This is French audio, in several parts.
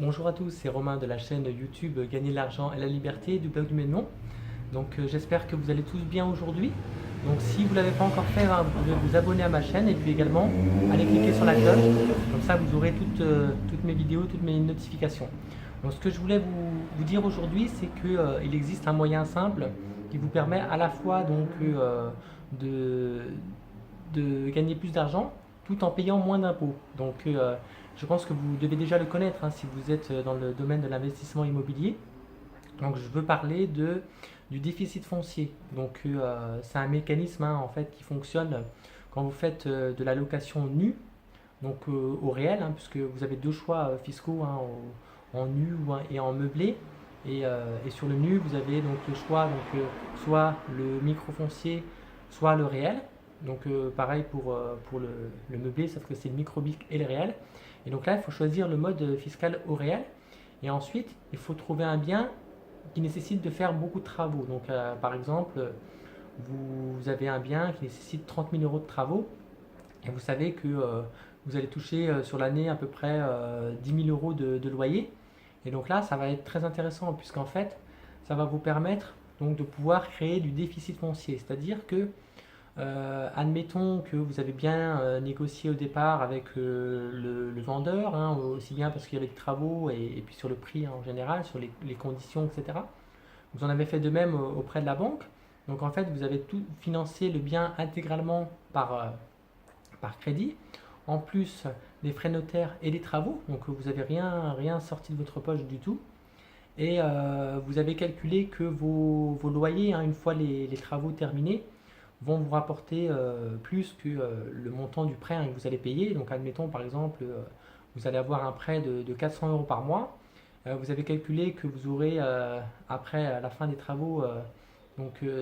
Bonjour à tous, c'est Romain de la chaîne YouTube Gagner de l'argent et la liberté du blog du même nom. J'espère que vous allez tous bien aujourd'hui. Donc si vous ne l'avez pas encore fait, vous pouvez vous abonner à ma chaîne et puis également aller cliquer sur la cloche. Comme ça vous aurez toutes mes vidéos, toutes mes notifications. Donc ce que je voulais vous dire aujourd'hui, c'est qu'il existe un moyen simple qui vous permet à la fois de, de gagner plus d'argent tout en payant moins d'impôts. Je pense que vous devez déjà le connaître si vous êtes dans le domaine de l'investissement immobilier. Donc, je veux parler du déficit foncier. C'est un mécanisme en fait qui fonctionne quand vous faites de la location nue, au réel, puisque vous avez deux choix fiscaux en nu et en meublé. Et sur le nu, vous avez donc le choix, soit le micro-foncier, soit le réel. Pareil pour le meublé, sauf que c'est le micro-bic et le réel. Et donc là, il faut choisir le mode fiscal au réel. Et ensuite, il faut trouver un bien qui nécessite de faire beaucoup de travaux. Par exemple, vous avez un bien qui nécessite 30 000 euros de travaux et vous savez que vous allez toucher sur l'année à peu près 10 000 euros de loyer. Et donc là, ça va être très intéressant puisqu'en fait, ça va vous permettre donc de pouvoir créer du déficit foncier. C'est-à-dire que admettons que vous avez bien négocié au départ avec le vendeur, aussi bien parce qu'il y avait des travaux et puis sur le prix en général, sur les conditions, etc. Vous en avez fait de même auprès de la banque. Donc en fait, vous avez tout financé le bien intégralement par crédit, en plus des frais notaires et des travaux. Donc vous n'avez rien sorti de votre poche du tout. Et vous avez calculé que vos loyers, une fois les travaux terminés, vont vous rapporter plus que le montant du prêt que vous allez payer. Donc admettons par exemple, vous allez avoir un prêt de 400 euros par mois. Vous avez calculé que vous aurez après à la fin des travaux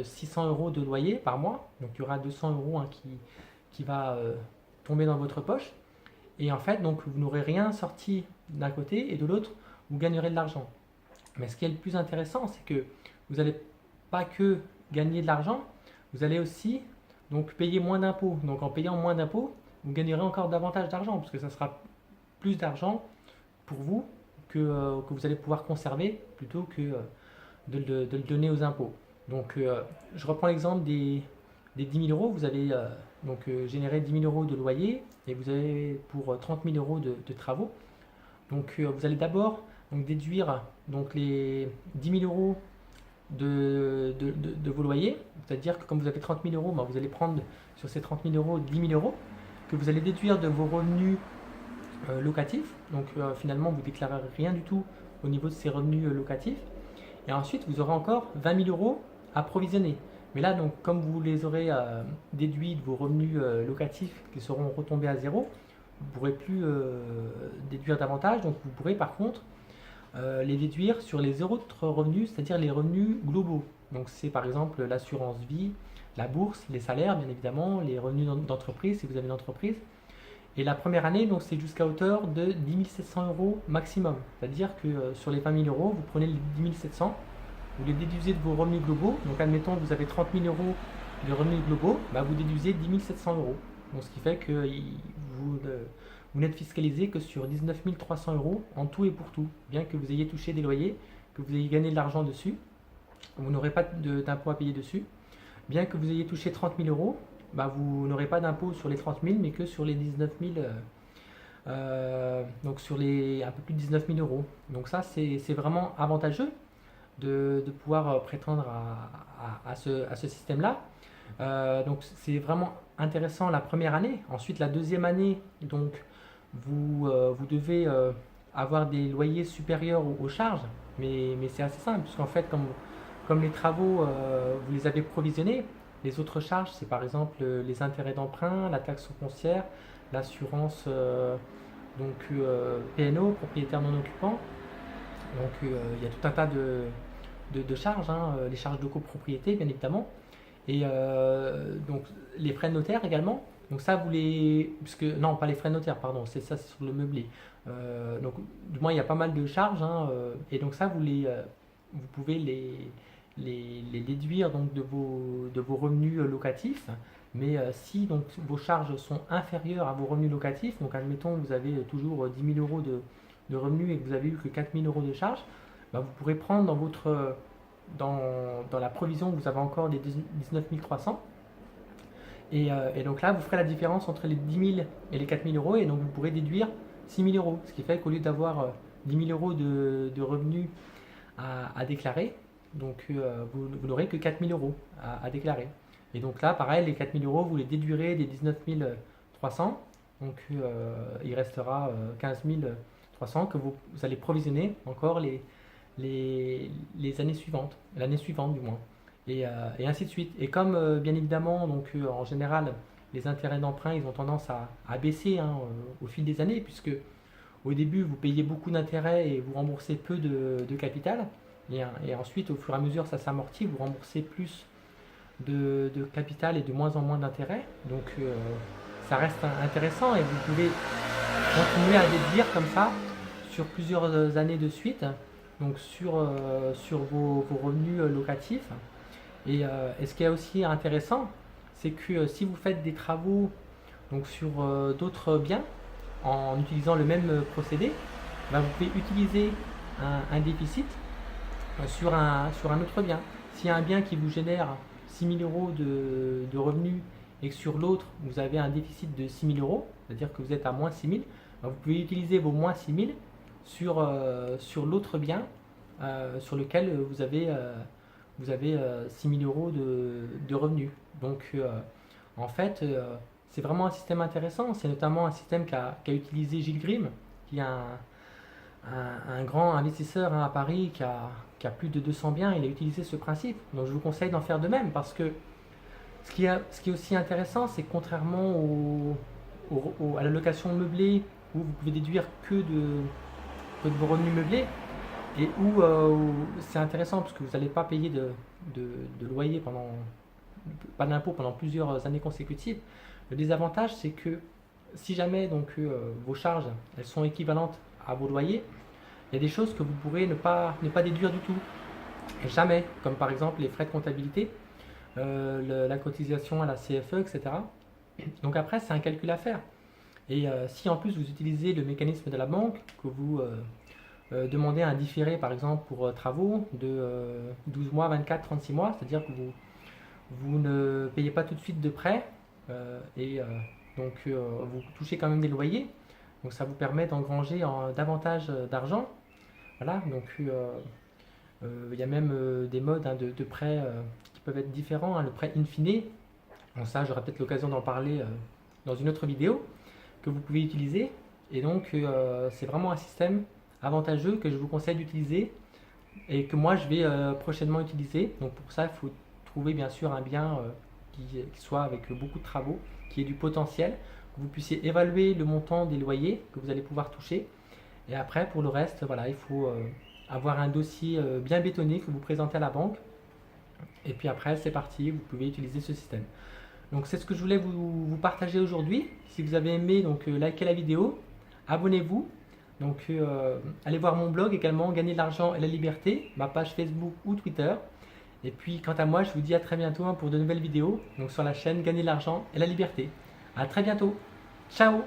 600 euros de loyer par mois. Donc il y aura 200 euros qui va tomber dans votre poche. Et en fait, donc vous n'aurez rien sorti d'un côté et de l'autre, vous gagnerez de l'argent. Mais ce qui est le plus intéressant, c'est que vous n'allez pas que gagner de l'argent, vous allez aussi donc payer moins d'impôts. Donc en payant moins d'impôts, vous gagnerez encore davantage d'argent, parce que ça sera plus d'argent pour vous que vous allez pouvoir conserver plutôt que de le donner aux impôts. Je reprends l'exemple des 10 000 euros. Vous allez générer 10 000 euros de loyer et vous avez pour 30 000 euros de travaux. Vous allez d'abord déduire les 10 000 euros de vos loyers, c'est-à-dire que comme vous avez 30 000 euros, vous allez prendre sur ces 30 000 euros 10 000 euros que vous allez déduire de vos revenus locatifs. Finalement, vous déclarez rien du tout au niveau de ces revenus locatifs. Et ensuite, vous aurez encore 20 000 euros à provisionner. Mais là, comme vous les aurez déduits de vos revenus locatifs qui seront retombés à zéro, vous ne pourrez plus déduire davantage. Donc vous pourrez par contre les déduire sur les autres revenus, c'est-à-dire les revenus globaux. Donc c'est par exemple l'assurance vie, la bourse, les salaires bien évidemment, les revenus d'entreprise si vous avez une entreprise. Et la première année, c'est jusqu'à hauteur de 10 700 euros maximum. C'est-à-dire que sur les 20 000 euros, vous prenez les 10 700, vous les déduisez de vos revenus globaux. Donc admettons que vous avez 30 000 euros de revenus globaux, vous déduisez 10 700 euros. Donc ce qui fait que vous n'êtes fiscalisé que sur 19 300 euros en tout et pour tout. Bien que vous ayez touché des loyers, que vous ayez gagné de l'argent dessus, vous n'aurez pas d'impôt à payer dessus. Bien que vous ayez touché 30 000 euros, vous n'aurez pas d'impôt sur les 30 000, mais que sur les 19 000, donc sur les un peu plus de 19 000 euros. Donc ça, c'est vraiment avantageux de pouvoir prétendre à ce système-là. C'est vraiment intéressant la première année. Ensuite, la deuxième année, vous devez avoir des loyers supérieurs aux charges, mais c'est assez simple, puisqu'en fait, comme les travaux, vous les avez provisionnés, les autres charges, c'est par exemple les intérêts d'emprunt, la taxe foncière, l'assurance PNO, propriétaire non occupant. Il y a tout un tas de charges, les charges de copropriété bien évidemment, et les frais de notaire également. Donc ça, puisque non, pas les frais de notaire, pardon, c'est ça, c'est sur le meublé. Du moins, il y a pas mal de charges, et donc ça, vous pouvez les déduire de vos revenus locatifs. Mais si vos charges sont inférieures à vos revenus locatifs, donc admettons vous avez toujours 10 000 euros de revenus et que vous avez eu que 4 000 euros de charges, bah, vous pourrez prendre dans dans la provision que vous avez encore des 19 300. Et donc là, vous ferez la différence entre les 10 000 et les 4 000 euros, et donc vous pourrez déduire 6 000 euros. Ce qui fait qu'au lieu d'avoir 10 000 euros de revenus à déclarer, donc vous n'aurez que 4 000 euros à déclarer. Et donc là, pareil, les 4 000 euros, vous les déduirez des 19 300, donc il restera 15 300 que vous allez provisionner encore les années suivantes, l'année suivante du moins, et ainsi de suite. Et comme bien évidemment, donc en général, les intérêts d'emprunt, ils ont tendance à baisser hein, au fil des années, puisque au début, vous payez beaucoup d'intérêts et vous remboursez peu de capital, et ensuite, au fur et à mesure, ça s'amortit, vous remboursez plus de capital et de moins en moins d'intérêts. Donc ça reste intéressant et vous pouvez continuer à déduire comme ça sur plusieurs années de suite, donc sur vos revenus locatifs. Et ce qui est aussi intéressant, c'est que si vous faites des travaux donc sur d'autres biens en utilisant le même procédé, bah, vous pouvez utiliser un déficit sur un autre bien. S'il y a un bien qui vous génère 6 000 euros de revenus et que sur l'autre vous avez un déficit de 6 000 euros, c'est-à-dire que vous êtes à moins 6 000, bah, vous pouvez utiliser vos moins 6 000 sur l'autre bien sur lequel vous avez 6 000 euros de revenus. Donc en fait, c'est vraiment un système intéressant. C'est notamment un système qu'a utilisé Gilles Grimm, qui est un grand investisseur hein, à Paris qui a plus de 200 biens. Il a utilisé ce principe. Donc je vous conseille d'en faire de même, parce que ce qui est aussi intéressant, c'est que contrairement à la location meublée, où vous pouvez déduire que de vos revenus meublés, et où c'est intéressant parce que vous n'allez pas payer de loyer pas d'impôt pendant plusieurs années consécutives. Le désavantage, c'est que si jamais donc vos charges elles sont équivalentes à vos loyers, il y a des choses que vous pourrez ne pas déduire du tout. Et jamais, comme par exemple les frais de comptabilité, la cotisation à la CFE, etc. Donc après, c'est un calcul à faire. Et si en plus vous utilisez le mécanisme de la banque, que vous demandez un différé par exemple pour travaux de 12 mois, 24, 36 mois, c'est-à-dire que vous ne payez pas tout de suite de prêt donc vous touchez quand même des loyers, donc ça vous permet d'engranger davantage d'argent. Voilà, donc il y a même des modes hein, de prêts qui peuvent être différents, hein, le prêt in fine, bon, ça j'aurai peut-être l'occasion d'en parler dans une autre vidéo, que vous pouvez utiliser. Et donc c'est vraiment un système avantageux que je vous conseille d'utiliser et que moi je vais prochainement utiliser. Donc pour ça, il faut trouver bien sûr un bien qui soit avec beaucoup de travaux, qui ait du potentiel, que vous puissiez évaluer le montant des loyers que vous allez pouvoir toucher. Et après, pour le reste, voilà, il faut avoir un dossier bien bétonné que vous présentez à la banque. Et puis après, c'est parti, vous pouvez utiliser ce système. Donc c'est ce que je voulais vous partager aujourd'hui. Si vous avez aimé, donc likez la vidéo, abonnez-vous. Donc allez voir mon blog également, Gagner de l'argent et la liberté, ma page Facebook ou Twitter. Et puis quant à moi, je vous dis à très bientôt hein, pour de nouvelles vidéos donc sur la chaîne Gagner de l'argent et la liberté. À très bientôt. Ciao.